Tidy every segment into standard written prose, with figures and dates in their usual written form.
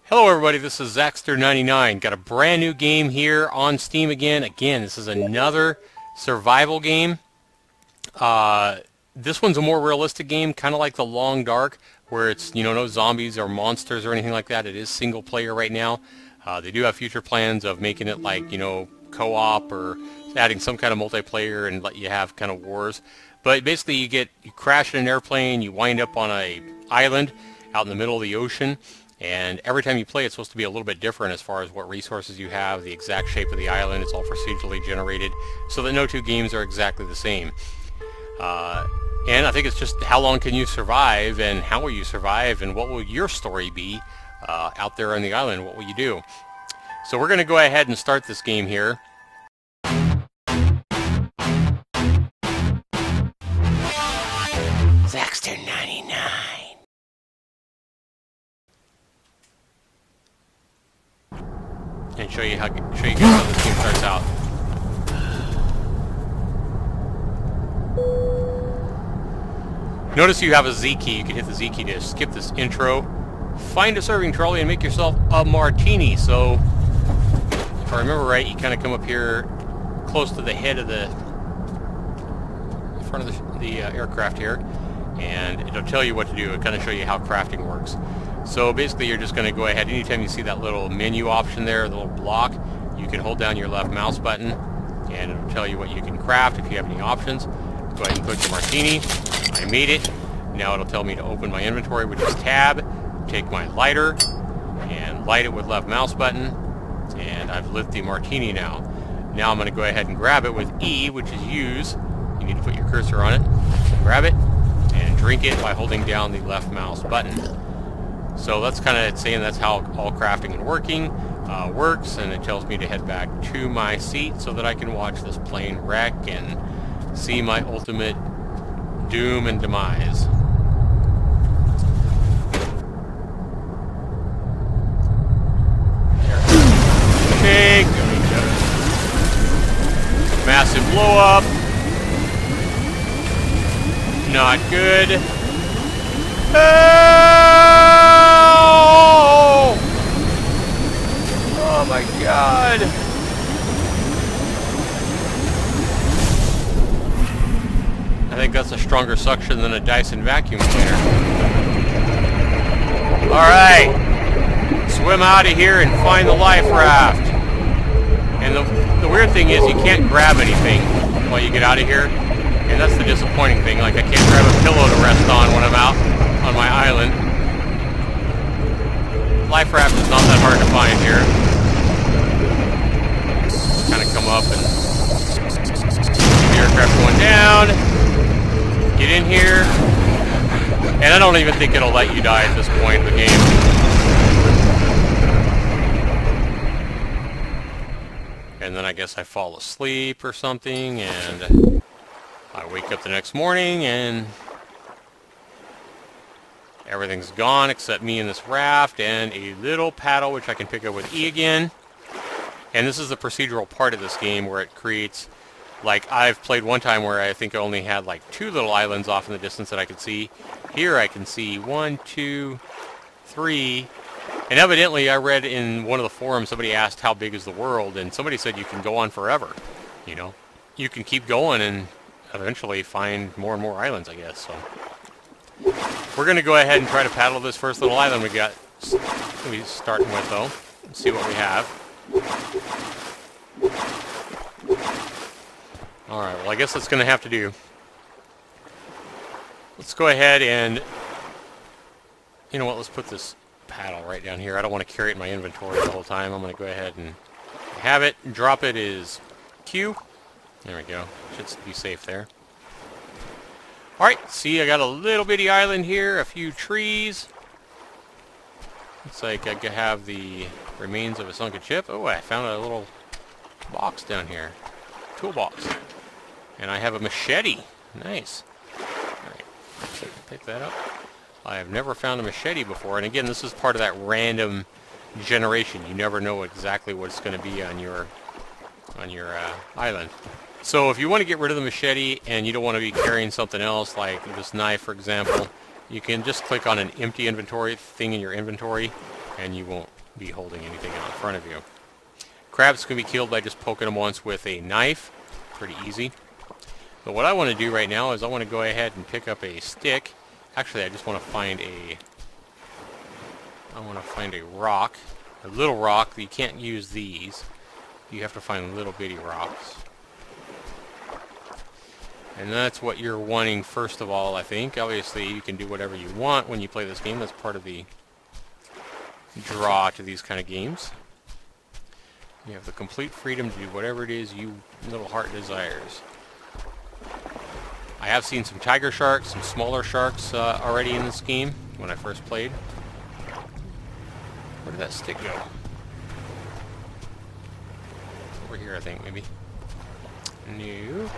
Hello everybody, this is Zaxter99. Got a brand new game here on Steam again. This is another survival game. This one's a more realistic game, kind of like The Long Dark, where it's, no zombies or monsters or anything like that. It is single player right now. They do have future plans of making it like, co-op or adding some kind of multiplayer and let you have kind of wars. But basically you crash in an airplane, you wind up on a island out in the middle of the ocean. And every time you play, it's supposed to be a little bit different as far as what resources you have, the exact shape of the island. It's all procedurally generated, so that no two games are exactly the same. And I think it's just how long can you survive, and how will you survive, and what will your story be out there on the island? What will you do? So we're going to go ahead and start this game here. Zaxter99. And show you guys how this game starts out. Notice you have a Z key. You can hit the Z key to skip this intro. Find a serving trolley and make yourself a martini. So, if I remember right, you kind of come up here close to the head of the front of the aircraft here, and it'll tell you what to do. It'll kind of show you how crafting works. So basically you're just going to go ahead, anytime you see that little menu option there, the little block, you can hold down your left mouse button and it'll tell you what you can craft if you have any options. Go ahead and click the martini. I made it. Now it'll tell me to open my inventory, which is tab. Take my lighter and light it with left mouse button, and I've lit the martini now. Now I'm going to go ahead and grab it with E, which is use. You need to put your cursor on it. Grab it and drink it by holding down the left mouse button. So that's kind of saying that's how all crafting and working works, and it tells me to head back to my seat so that I can watch this plane wreck and see my ultimate doom and demise. Okay, massive blow up. Not good. Oh my god! I think that's a stronger suction than a Dyson vacuum cleaner. Alright! Swim out of here and find the life raft. And the weird thing is you can't grab anything while you get out of here. And that's the disappointing thing. Like, I can't grab a pillow to rest on when I'm out on my island. Life raft is not that hard to find here. Kind of come up and the aircraft going down. Get in here. And I don't even think it'll let you die at this point in the game. And then I guess I fall asleep or something, and I wake up the next morning and everything's gone except me and this raft and a little paddle, which I can pick up with E again. And this is the procedural part of this game where it creates, like, I've played one time where I think I only had like 2 little islands off in the distance that I could see. Here I can see 1, 2, 3. And evidently I read in one of the forums, somebody asked how big is the world, and somebody said you can go on forever. You can keep going and eventually find more and more islands, I guess. So we're going to go ahead and try to paddle this first little island we starting with, though, and see what we have. Alright, well, I guess that's going to have to do. Let's go ahead and, you know what, let's put this paddle right down here. I don't want to carry it in my inventory the whole time. I'm going to go ahead and have it. Drop it is Q. There we go. Should be safe there. Alright, see, I got a little bitty island here, a few trees. Looks like I have the remains of a sunken ship. Oh, I found a little box down here. Toolbox. And I have a machete. Nice. Alright, pick that up. I have never found a machete before, and again, this is part of that random generation. You never know exactly what's going to be on your island. So if you want to get rid of the machete and you don't want to be carrying something else, like this knife, for example, you can just click on an empty inventory thing in your inventory, and you won't be holding anything out in front of you. Crabs can be killed by just poking them once with a knife. Pretty easy. But what I want to do right now is I want to go ahead and pick up a stick. Actually, I just want to find a rock. A little rock. You can't use these. You have to find little bitty rocks. And that's what you're wanting first of all, I think. Obviously, you can do whatever you want when you play this game. That's part of the draw to these kind of games. You have the complete freedom to do whatever it is you little heart desires. I have seen some tiger sharks, some smaller sharks already in this game when I first played. Where did that stick go? Over here, I think, maybe. No.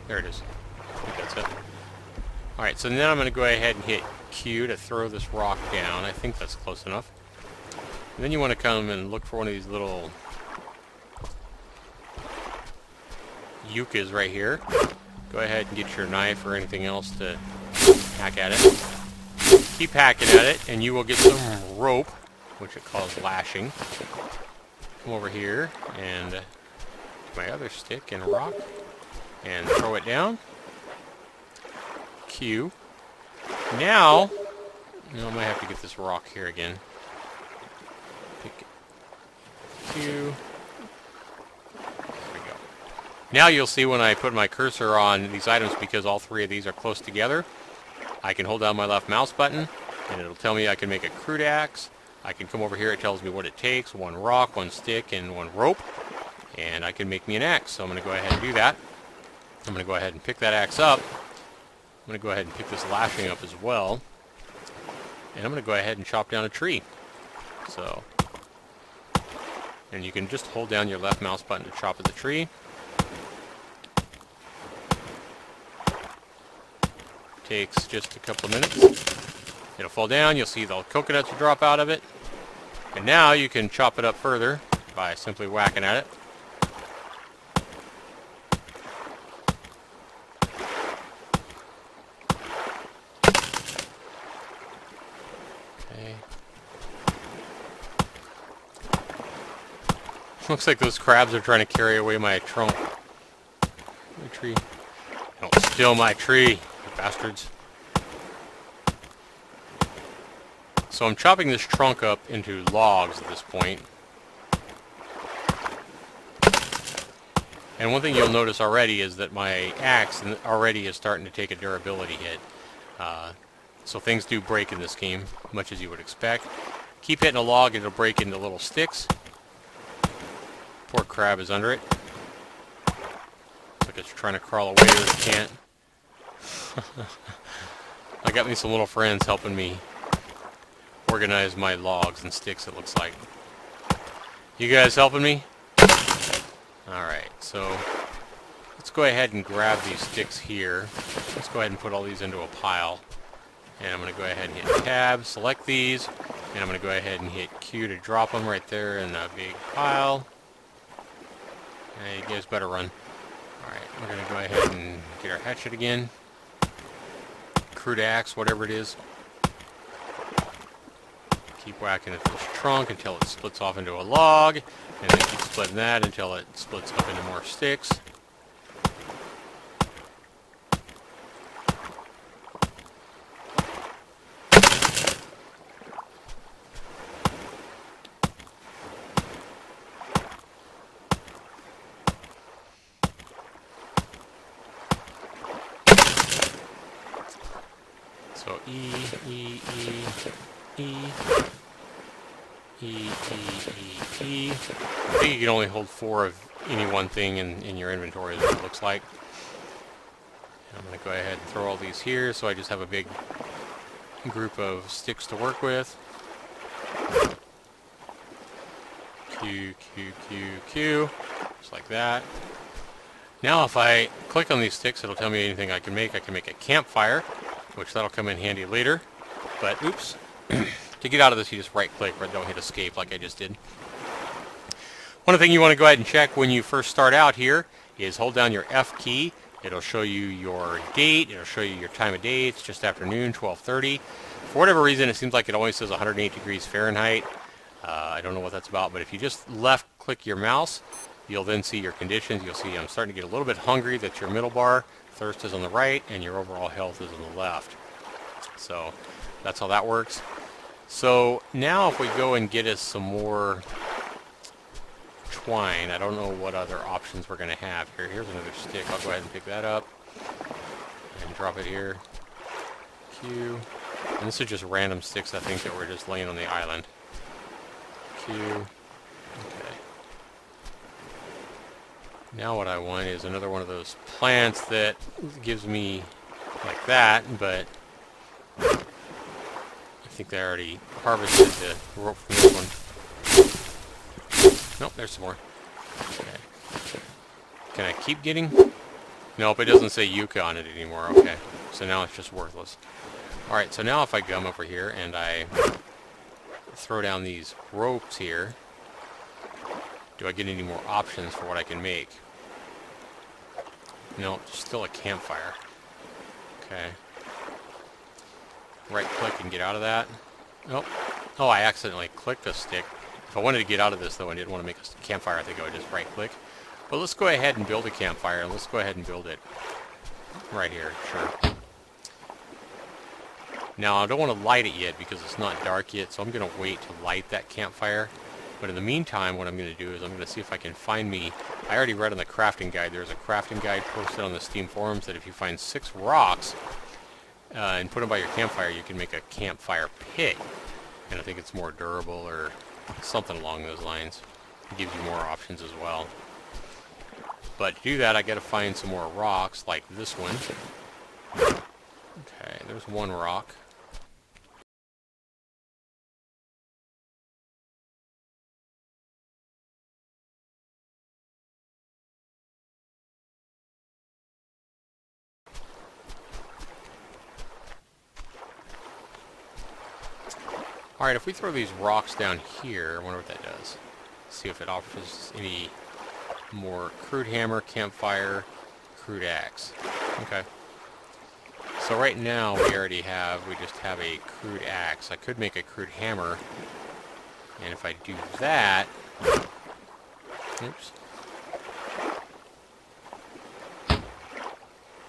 There it is. I think that's it. Alright, so then I'm going to go ahead and hit Q to throw this rock down. I think that's close enough. And then you want to come and look for one of these little yuccas right here. Go ahead and get your knife or anything else to hack at it. Keep hacking at it, and you will get some rope, which it calls lashing. Come over here and my other stick and rock, and throw it down. Q. Now, I might have to get this rock here again. Pick it. Q. There we go. Now you'll see when I put my cursor on these items, because all three of these are close together, I can hold down my left mouse button, and it'll tell me I can make a crude axe. I can come over here, it tells me what it takes, one rock, one stick, and one rope, and I can make me an axe. So I'm going to go ahead and do that. I'm going to go ahead and pick that axe up. I'm going to go ahead and pick this lashing up as well. And I'm going to go ahead and chop down a tree. So, and you can just hold down your left mouse button to chop at the tree. Takes just a couple of minutes. It'll fall down, you'll see the coconuts will drop out of it. And now you can chop it up further by simply whacking at it. Okay. Looks like those crabs are trying to carry away my trunk. My tree. Don't steal my tree, you bastards. So I'm chopping this trunk up into logs at this point. And one thing you'll notice already is that my axe already is starting to take a durability hit. So things do break in this game, much as you would expect. Keep hitting a log and it'll break into little sticks. Poor crab is under it. Looks like it's trying to crawl away, but it can't. I got me some little friends helping me organize my logs and sticks, it looks like. You guys helping me? Alright, so let's go ahead and grab these sticks here. Let's go ahead and put all these into a pile. And I'm going to go ahead and hit tab, select these, and I'm going to go ahead and hit Q to drop them right there in a big pile. Hey, you guys better run. Alright, we're going to go ahead and get our hatchet again. Crude axe, whatever it is. Keep whacking at this trunk until it splits off into a log, and then keep splitting that until it splits up into more sticks. So E, E, E, E, E, E, E, E. I think you can only hold 4 of any one thing in your inventory, is what it looks like. And I'm going to go ahead and throw all these here, so I just have a big group of sticks to work with. Q, Q, Q, Q. Just like that. Now if I click on these sticks, it'll tell me anything I can make. I can make a campfire, which that'll come in handy later. But, oops. To get out of this, you just right-click, or don't hit escape like I just did. One thing you want to go ahead and check when you first start out here is hold down your F key It'll show you your date. It'll show you your time of day. It's just afternoon, 12:30. For whatever reason, it seems like it always says 108 degrees Fahrenheit. I don't know what that's about, but if you just left-click your mouse, you'll then see your conditions. You'll see I'm starting to get a little bit hungry. That's your middle bar. Thirst is on the right, and your overall health is on the left. So that's how that works. So now if we go and get us some more twine, I don't know what other options we're going to have here. Here's another stick. I'll go ahead and pick that up and drop it here. Q. And this is just random sticks, I think, that were just laying on the island. Q. Okay. Now what I want is another one of those plants that gives me like that, but I think they already harvested the rope from this one. Nope, there's some more. Okay. Can I keep getting? Nope, it doesn't say Yucca on it anymore. Okay, so now it's just worthless. Alright, so now if I come over here and I throw down these ropes here, do I get any more options for what I can make? No, still a campfire. Okay. Right click and get out of that. Oh, I accidentally clicked a stick. If I wanted to get out of this though and didn't want to make a campfire, I think I would just right click. But let's go ahead and build a campfire, and let's go ahead and build it right here, sure. Now I don't want to light it yet because it's not dark yet, so I'm going to wait to light that campfire. But in the meantime, what I'm going to do is I'm going to see if I can find me... I already read on the crafting guide, there's a crafting guide posted on the Steam forums that if you find 6 rocks and put them by your campfire, you can make a campfire pit. And I think it's more durable or something along those lines. It gives you more options as well. But to do that, I got to find some more rocks like this one. Okay, there's one rock. Alright, if we throw these rocks down here, I wonder what that does. See if it offers any more crude hammer, campfire, crude axe. Okay. So right now we just have a crude axe. I could make a crude hammer. And if I do that... Oops.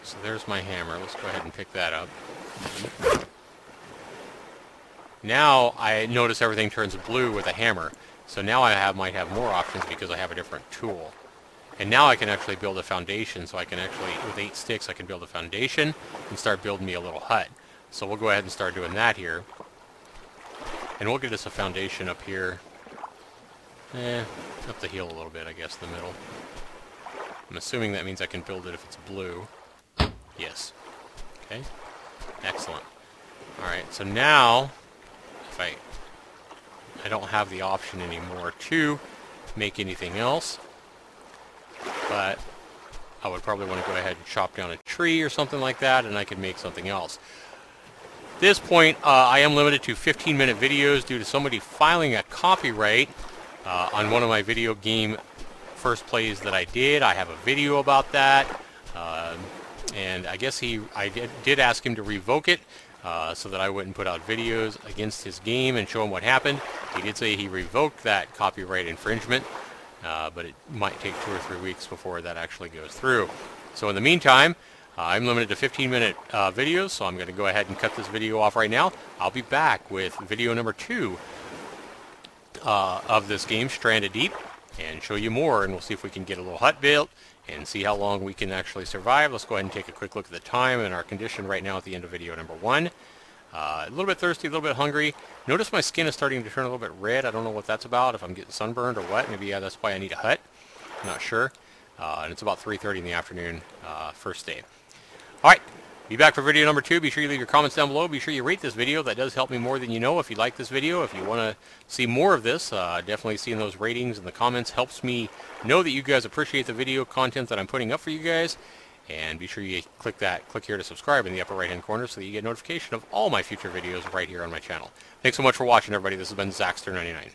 So there's my hammer. Let's go ahead and pick that up. Now I notice everything turns blue with a hammer. So now I might have more options because I have a different tool. And now I can actually build a foundation. So I can actually, with 8 sticks, I can build a foundation and start building me a little hut. So we'll go ahead and start doing that here. And we'll get us a foundation up here. Up the hill a little bit, I guess, in the middle. I'm assuming that means I can build it if it's blue. Yes. Okay. Excellent. Alright, so now... I don't have the option anymore to make anything else, but I would probably want to go ahead and chop down a tree or something like that, and I could make something else. At this point, I am limited to 15-minute videos due to somebody filing a copyright on one of my video game first plays that I did. I have a video about that, and I guess I did ask him to revoke it. So that I wouldn't put out videos against his game and show him what happened. He did say he revoked that copyright infringement, but it might take 2 or 3 weeks before that actually goes through. So in the meantime, I'm limited to 15-minute videos, so I'm going to go ahead and cut this video off right now. I'll be back with video number 2 of this game, Stranded Deep, and show you more, and we'll see if we can get a little hut built and see how long we can actually survive. Let's go ahead and take a quick look at the time and our condition right now at the end of video number 1. A little bit thirsty, a little bit hungry. Notice my skin is starting to turn a little bit red. I don't know what that's about, if I'm getting sunburned or what. Maybe that's why I need a hut. I'm not sure. And it's about 3:30 in the afternoon, first day. Alright, be back for video number 2. Be sure you leave your comments down below. Be sure you rate this video. That does help me more than you know. If you like this video, if you want to see more of this, definitely seeing those ratings in the comments helps me know that you guys appreciate the video content that I'm putting up for you guys. And be sure you click here to subscribe in the upper right hand corner so that you get notification of all my future videos right here on my channel. Thanks so much for watching, everybody. This has been Zaxter99.